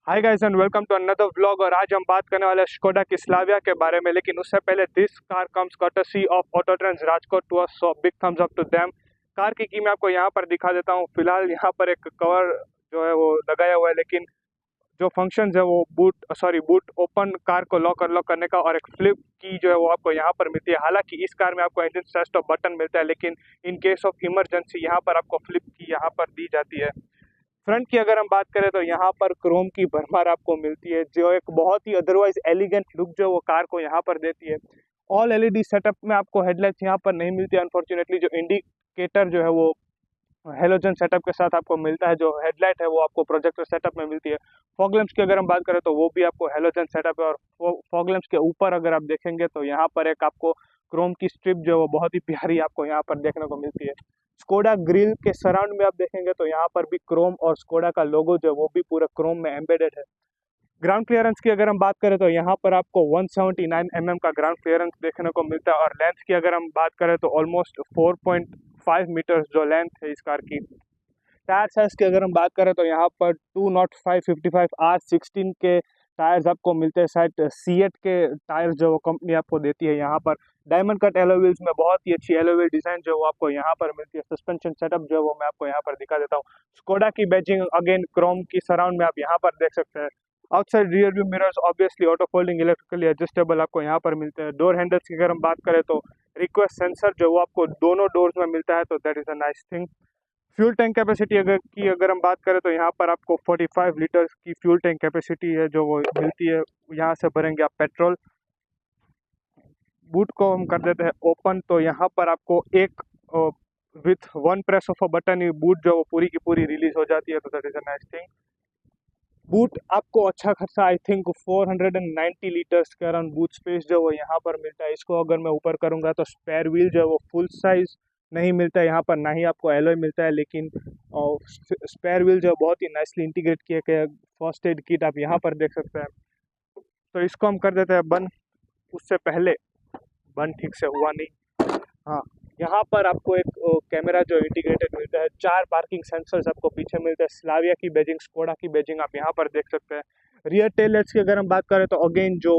Hi guys and welcome to another vlog. और आज हम बात करने वाले हैं स्कोडा की स्लाविया के बारे में। लेकिन उससे पहले this car comes courtesy of auto trends Rajkot to us, so big thumbs up to them. Car की मैं आपको यहाँ पर दिखा देता हूँ। फिलहाल यहाँ पर एक कवर जो है वो लगाया हुआ है, लेकिन जो फंक्शंस है वो बूट ओपन कार को लॉक अनलॉक करने का और एक फ्लिप की जो है वो आपको यहाँ पर मिलती है। हालांकि इस कार में आपको इंजन स्टार्ट स्टॉप बटन मिलता है, लेकिन इन केस ऑफ इमरजेंसी यहाँ पर आपको फ्लिप की यहाँ पर दी जाती है। फ्रंट की अगर हम बात करें तो यहाँ पर क्रोम की भरमार आपको मिलती है, जो एक बहुत ही अदरवाइज एलिगेंट लुक जो वो कार को यहाँ पर देती है। ऑल एलईडी सेटअप में आपको हेडलाइट्स यहाँ पर नहीं मिलती है अनफॉर्चुनेटली। जो इंडिकेटर जो है वो हेलोजन सेटअप के साथ आपको मिलता है। जो हेडलाइट है वो आपको प्रोजेक्टर सेटअप में मिलती है। फॉग लैंप्स की अगर हम बात करें तो वो भी आपको हेलोजन सेटअप है। और फॉग लैंप्स के ऊपर अगर आप देखेंगे तो यहाँ पर एक आपको क्रोम की स्ट्रिप जो है वो बहुत ही प्यारी आपको यहाँ पर देखने को मिलती है। स्कोडा ग्रिल के सराउंड में आप देखेंगे तो यहाँ पर भी क्रोम और स्कोडा का लोगो जो है वो भी पूरा क्रोम में एम्बेडेड है। ग्राउंड क्लियरेंस की अगर हम बात करें तो यहाँ पर आपको 179 का ग्राउंड क्लियरेंस देखने को मिलता है। और लेंथ की अगर हम बात करें तो ऑलमोस्ट 4.5 मीटर्स जो लेंथ है इस कार की। टायर साइज की अगर हम बात करें तो यहाँ पर 205/55 R16 के टायर्स आपको मिलते हैं। शायद सीएट के टायर्स जो वो कंपनी आपको देती है। यहाँ पर डायमंड कट एलो व्हील्स में बहुत ही अच्छी एलो व्हील डिजाइन जो वो आपको यहाँ पर मिलती है। सस्पेंशन सेटअप जो है वो मैं आपको यहाँ पर दिखा देता हूँ। स्कोडा की बैजिंग अगेन क्रोम की सराउंड में आप यहाँ पर देख सकते हैं। Outside rear view mirrors obviously auto folding electrically adjustable आपको यहाँ पर मिलते हैं। डोर हैंडल्स की अगर हम बात करें तो रिक्वेस्ट सेंसर जो वो आपको दोनों डोर्स में मिलता है, तो that is a nice thing. Fuel tank capacity अगर हम बात करें तो यहाँ पर आपको 45 लीटर्स की फ्यूल टैंक कैपेसिटी है जो वो मिलती है। यहाँ से भरेंगे आप पेट्रोल। बूट को हम कर देते हैं ओपन, तो यहाँ पर आपको एक with one press of a button he boot जो वो पूरी की पूरी रिलीज हो जाती है, तो that is a nice thing. Boot आपको अच्छा खासा आई थिंक 490 लीटर्स के अराउंड बूट स्पेस जो वो यहाँ पर मिलता है। इसको अगर मैं ऊपर करूँगा तो स्पेयर व्हील जो है वो फुल साइज नहीं मिलता है यहाँ पर, ना ही आपको एलॉय मिलता है। लेकिन स्पेयर व्हील जो है बहुत ही नाइसली इंटीग्रेट किया गया। फर्स्ट एड किट आप यहाँ पर देख सकते हैं। तो इसको हम कर देते हैं बंद। उससे पहले बंद ठीक से हुआ नहीं। हाँ, यहाँ पर आपको एक कैमरा जो इंटीग्रेटेड मिलता है। 4 पार्किंग सेंसर्स आपको पीछे मिलते हैं। स्लाविया की बैजिंग, स्कोडा की बैजिंग आप यहाँ पर देख सकते हैं। रियर टेल लाइट्स की अगर हम बात करें तो अगेन जो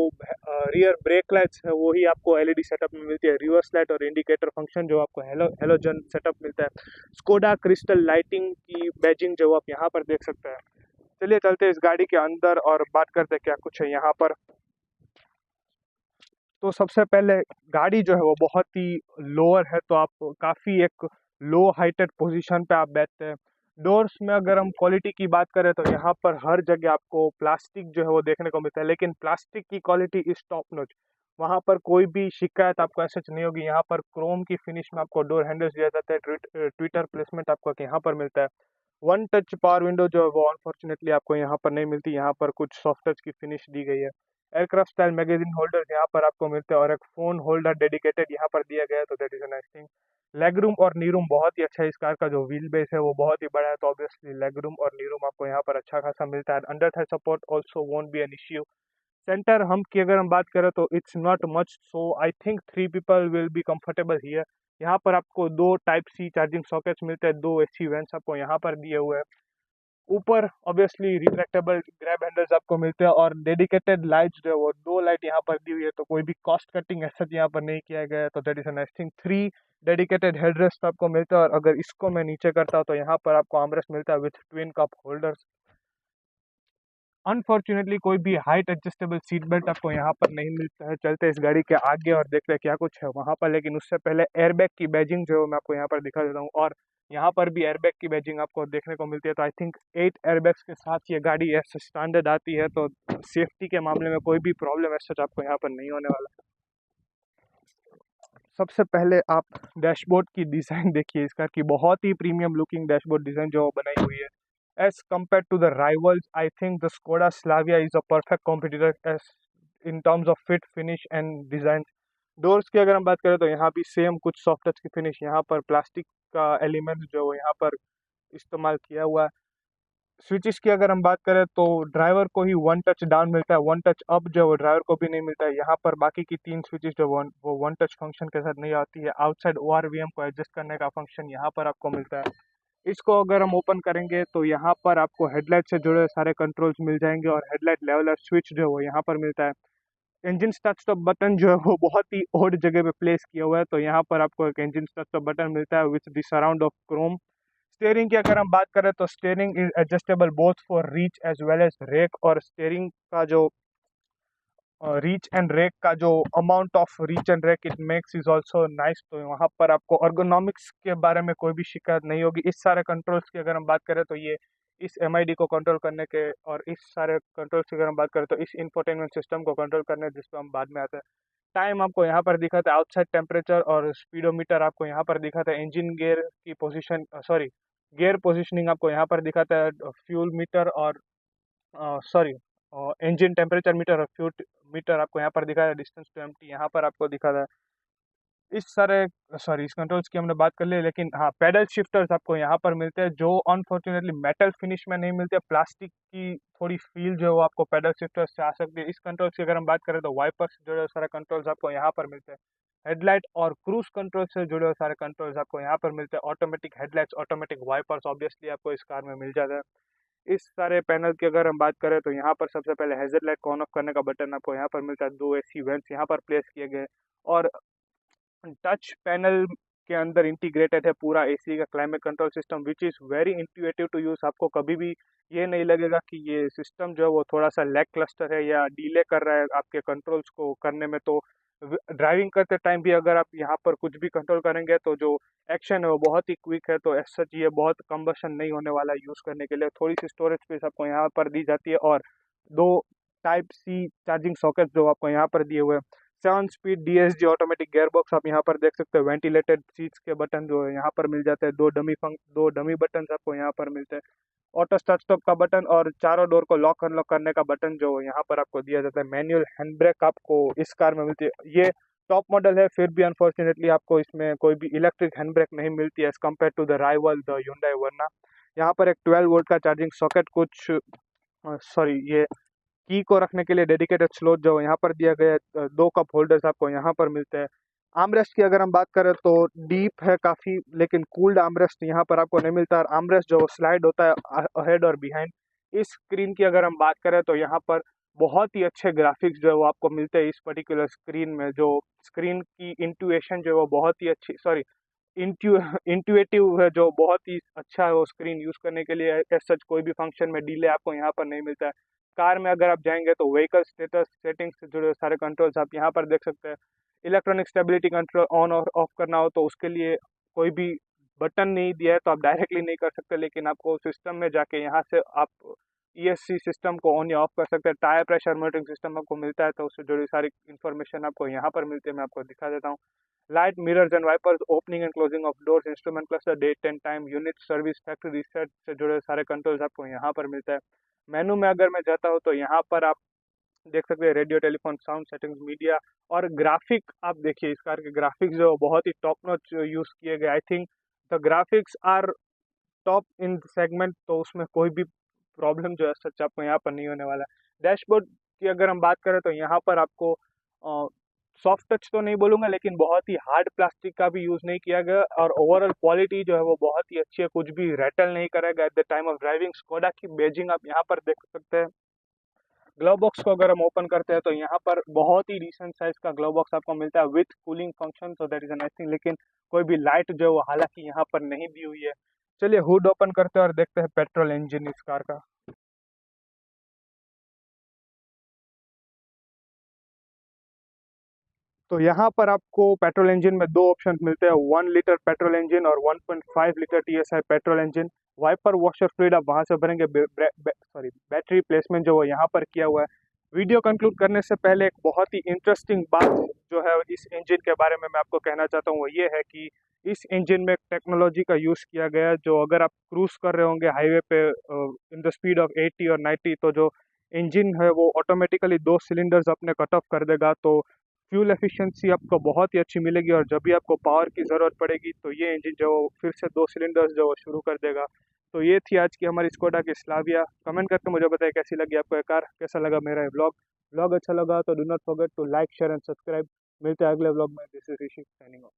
रियर ब्रेक लाइट्स है वही आपको एलईडी सेटअप में मिलती है। रिवर्स लाइट और इंडिकेटर फंक्शन जो आपको हेलोजन सेटअप मिलता है। स्कोडा क्रिस्टल लाइटिंग की बैजिंग जो आप यहाँ पर देख सकते हैं। चलिए चलते हैं इस गाड़ी के अंदर और बात करते हैं क्या कुछ है यहाँ पर। तो सबसे पहले गाड़ी जो है वो बहुत ही लोअर है, तो आप काफ़ी एक लो हाइटेड पोजीशन पे आप बैठते हैं। डोर्स में अगर हम क्वालिटी की बात करें तो यहाँ पर हर जगह आपको प्लास्टिक जो है वो देखने को मिलता है, लेकिन प्लास्टिक की क्वालिटी इज टॉप नॉच। वहाँ पर कोई भी शिकायत आपको ऐसा नहीं होगी। यहाँ पर क्रोम की फिनिश में आपको डोर हैंडल्स दिया जाता है। ट्विटर प्लेसमेंट आपको यहाँ पर मिलता है। वन टच पावर विंडो जो है वो अनफॉर्चुनेटली आपको यहाँ पर नहीं मिलती। यहाँ पर कुछ सॉफ्ट टच की फिनिश दी गई है। एयरक्राफ्ट स्टाइल मैगजीन होल्डर यहाँ पर आपको मिलते हैं और एक फोन होल्डर डेडिकेटेड यहाँ पर दिया गया है, तो that is a nice thing. Leg room और नी रूम बहुत ही अच्छा है। इस कार का जो व्हील बेस है वो बहुत ही बड़ा है, तो ऑब्वियसली लेग रूम और नी रूम आपको यहाँ पर अच्छा खासा मिलता है। Under Thai support also won't be an issue. Centre हम की अगर हम बात करें तो it's not much, so I think 3 people will be comfortable here. यहाँ पर आपको 2 टाइप सी चार्जिंग सॉकेट्स मिलते हैं। 2 एसी वेंट्स आपको यहाँ पर दिए हुए हैं। ऊपर ऑब्वियसली रिट्रैक्टेबल ग्रैब हैंडल्स आपको मिलते हैं और डेडिकेटेड लाइट्स जो है वो 2 लाइट यहाँ पर दी हुई है, तो कोई भी कॉस्ट कटिंग ऐसा यहाँ पर नहीं किया गया है, तो that is a nice thing. 3 dedicated headrest आपको मिलता है। और अगर इसको मैं नीचे करता हूँ तो यहाँ पर आपको आर्मरेस्ट मिलता है with twin cup holders. Unfortunately कोई भी हाइट एडजस्टेबल सीट बेल्ट आपको यहाँ पर नहीं मिलता है। चलते इस गाड़ी के आगे और देखते हैं क्या कुछ है वहाँ पर। लेकिन उससे पहले एयरबैग की बैजिंग जो है मैं आपको यहाँ पर दिखा देता हूँ। और यहाँ पर भी एयरबैग की बैजिंग आपको देखने को मिलती है। तो आई थिंक 8 एयरबैग्स के साथ ये गाड़ी ऐसे स्टैंडर्ड आती है, तो सेफ्टी के मामले में कोई भी प्रॉब्लम ऐसा आपको यहाँ पर नहीं होने वाला। सबसे पहले आप डैशबोर्ड की डिज़ाइन देखिए। इस कार की बहुत ही प्रीमियम लुकिंग डैशबोर्ड डिज़ाइन जो बनाई हुई है। As compare to the rivals, I think the Skoda Slavia is a perfect competitor as in terms of fit, finish and design. Doors की अगर हम बात करें तो यहाँ भी सेम कुछ सॉफ्ट टच की फिनिश। यहाँ पर प्लास्टिक का एलिमेंट जो यहाँ पर इस्तेमाल किया हुआ है। स्विचेस की अगर हम बात करें तो ड्राइवर को ही वन टच डाउन मिलता है। वन टच अप जो वो ड्राइवर को भी नहीं मिलता है। यहाँ पर बाकी की 3 स्विचेस जो वो वन टच फंक्शन के साथ नहीं आती है। आउटसाइड ORVM को एडजस्ट करने का फंक्शन यहाँ पर आपको मिलता है। इसको अगर हम ओपन करेंगे तो यहाँ पर आपको हेडलाइट से जुड़े सारे कंट्रोल्स मिल जाएंगे और हेडलाइट लेवलर स्विच जो है वो यहाँ पर मिलता है। इंजन स्टार्ट स्टॉप बटन जो है वो बहुत ही ओड जगह पे प्लेस किया हुआ है, तो यहाँ पर आपको एक इंजन स्टार्ट स्टॉप बटन मिलता है with the surround of chrome. Steering की अगर हम बात करें तो steering is adjustable both for reach as well as rake, और स्टेयरिंग का जो रीच एंड रेक का जो amount of reach and rake it makes is also nice. तो वहाँ पर आपको अर्गोनॉमिक्स के बारे में कोई भी शिकायत नहीं होगी। इस सारे कंट्रोल्स की अगर हम बात करें तो ये इस MID को कंट्रोल करने के, और इस सारे कंट्रोल्स की अगर हम बात करें तो इस इंफोटेनमेंट सिस्टम को कंट्रोल करने, जिस पर हम बाद में आते हैं। टाइम आपको यहाँ पर दिखाता है, आउटसाइड टेम्परेचर और स्पीडोमीटर आपको यहाँ पर दिखाता है, इंजन गियर की पोजीशन सॉरी गियर पोजीशनिंग आपको यहाँ पर दिखाता है, फ्यूल मीटर और सॉरी इंजन टेम्परेचर मीटर और फ्यूल मीटर आपको यहाँ पर दिखा है, डिस्टेंस टू एम्प्टी यहाँ पर आपको दिखा रहा है। इस सारे सॉरी इस कंट्रोल्स की हमने बात कर ली, लेकिन हाँ पेडल शिफ्टर्स आपको यहाँ पर मिलते हैं जो अनफॉर्चुनेटली मेटल फिनिश में नहीं मिलते। प्लास्टिक की थोड़ी फील जो है वो आपको पेडल शिफ्टर्स से आ सकती है। इस कंट्रोल्स की अगर हम बात करें तो वाइपर्स से जुड़े सारे कंट्रोल्स आपको यहाँ पर मिलते हैं। हेडलाइट और क्रूज कंट्रोल से जुड़े हुए सारे कंट्रोल्स आपको यहाँ पर मिलते हैं। Automatic headlights, automatic wipers obviously आपको इस कार में मिल जाता है। इस सारे पैनल की अगर हम बात करें तो यहाँ पर सबसे पहले हेजर लाइट को ऑन ऑफ करने का बटन आपको यहाँ पर मिलता है। 2 AC वेंट्स यहाँ पर प्लेस किए गए, और टच पैनल के अंदर इंटीग्रेटेड है पूरा AC का climate control system which is very intuitive to use. आपको कभी भी ये नहीं लगेगा कि ये सिस्टम जो है वो थोड़ा सा लैक क्लस्टर है या डिले कर रहा है आपके कंट्रोल्स को करने में। तो ड्राइविंग करते टाइम भी अगर आप यहाँ पर कुछ भी कंट्रोल करेंगे तो जो एक्शन है वो बहुत ही क्विक है। तो एज सच ये बहुत कम्बशन नहीं होने वाला यूज़ करने के लिए। थोड़ी सी स्टोरेज स्पेस आपको यहाँ पर दी जाती है, और 2 Type-C चार्जिंग सॉकेट जो आपको यहाँ पर दिए हुए हैं। 7 speed DSG automatic gear box आप यहाँ पर देख सकते हो। वेंटिलेटेड सीट्स के बटन जो है यहाँ पर मिल जाते हैं। 2 डमी बटन आपको यहाँ पर मिलते हैं। ऑटो स्टार्ट स्टॉप का बटन और चारों डोर को लॉक अनलॉक करने का बटन जो यहाँ पर आपको दिया जाता है। मैनुअल हैंड ब्रेक आपको इस कार में मिलती है। ये टॉप मॉडल है, फिर भी अनफॉर्चुनेटली आपको इसमें कोई भी इलेक्ट्रिक हैंड ब्रेक नहीं मिलती है as compare to the rival the Hyundai Verna. यहाँ पर एक 12 वोल्ट का चार्जिंग सॉकेट, कुछ सॉरी ये की को रखने के लिए डेडिकेटेड स्लॉट जो यहाँ पर दिया गया है। 2 कप होल्डर्स आपको यहाँ पर मिलते हैं। आर्मरेस्ट की अगर हम बात करें तो डीप है काफ़ी, लेकिन कूल्ड आर्मरेस्ट यहाँ पर आपको नहीं मिलता। और आर्मरेस्ट जो स्लाइड होता है अहेड और बिहाइंड। इस स्क्रीन की अगर हम बात करें तो यहाँ पर बहुत ही अच्छे ग्राफिक्स जो है वो आपको मिलते हैं इस पर्टिकुलर स्क्रीन में। जो स्क्रीन की इंट्यूएशन जो है वो बहुत ही अच्छी सॉरी इंट्यूएटिव है, जो बहुत ही अच्छा है वो स्क्रीन यूज़ करने के लिए। एज सच कोई भी फंक्शन में डिले आपको यहाँ पर नहीं मिलता है। कार में अगर आप जाएंगे तो व्हीकल स्टेटस सेटिंग्स से जुड़े सारे कंट्रोल्स आप यहाँ पर देख सकते हैं। इलेक्ट्रॉनिक स्टेबिलिटी कंट्रोल ऑन और ऑफ करना हो तो उसके लिए कोई भी बटन नहीं दिया है, तो आप डायरेक्टली नहीं कर सकते, लेकिन आपको सिस्टम में जाके यहाँ से आप ESC सिस्टम को ऑन या ऑफ कर सकते हैं। टायर प्रेशर मॉनिटरिंग सिस्टम आपको मिलता है, तो उससे जुड़ी सारी इन्फॉर्मेशन आपको यहाँ पर मिलती है। मैं आपको दिखा देता हूँ। Light, mirrors and wipers, opening and closing of doors, instrument cluster, date and time, unit service, factory reset से जुड़े सारे कंट्रोल्स आपको यहाँ पर मिलता है। मेनू में अगर मैं जाता हूँ तो यहाँ पर आप देख सकते हैं radio, telephone, sound settings, media और ग्राफिक। आप देखिए इस कार के ग्राफिक्स जो बहुत ही टॉप नॉच यूज़ किए गए। I think the graphics are top in segment, तो उसमें कोई भी प्रॉब्लम जो है सच आपको यहाँ पर नहीं होने वाला है। डैशबोर्ड की अगर हम बात करें तो यहाँ पर आपको सॉफ्ट टच तो नहीं बोलूँगा, लेकिन बहुत ही हार्ड प्लास्टिक का भी यूज़ नहीं किया गया, और ओवरऑल क्वालिटी जो है वो बहुत ही अच्छी है। कुछ भी रैटल नहीं करेगा at the time of driving. Skoda की बेजिंग आप यहाँ पर देख सकते हैं। ग्लव बॉक्स को अगर हम ओपन करते हैं तो यहाँ पर बहुत ही डिसेंट साइज का ग्लव बॉक्स आपको मिलता है with cooling function, so that is a nice thing. लेकिन कोई भी लाइट जो है वो हालांकि यहाँ पर नहीं दी हुई है। चलिए हुड ओपन करते हैं और देखते हैं पेट्रोल इंजन इस कार का। तो यहाँ पर आपको पेट्रोल इंजन में 2 ऑप्शन मिलते हैं, 1 लीटर पेट्रोल इंजन और 1.5 litre TSI petrol engine. Wiper washer fluid आप वहाँ से भरेंगे। सॉरी बैटरी प्लेसमेंट जो है यहाँ पर किया हुआ है। वीडियो कंक्लूड करने से पहले एक बहुत ही इंटरेस्टिंग बात जो है इस इंजन के बारे में मैं आपको कहना चाहता हूँ, वो ये है कि इस इंजन में एक टेक्नोलॉजी का यूज़ किया गया है, जो अगर आप क्रूज कर रहे होंगे हाईवे पे इन द स्पीड ऑफ 80 और 90, तो जो इंजन है वो ऑटोमेटिकली 2 सिलेंडर्स अपने कट ऑफ कर देगा। तो फ्यूल एफिशिएंसी आपको बहुत ही अच्छी मिलेगी, और जब भी आपको पावर की ज़रूरत पड़ेगी तो ये इंजन जो फिर से 2 सिलेंडर्स जो शुरू कर देगा। तो ये थी आज की हमारी स्कोडा की स्लाविया। कमेंट करके मुझे बताएं कैसी लगी आपको ये कार, कैसा लगा मेरा ये ब्लॉग। ब्लॉग अच्छा लगा तो do not forget to like, share and subscribe. मिलते हैं अगले ब्लॉग में। This is Rishi signing of.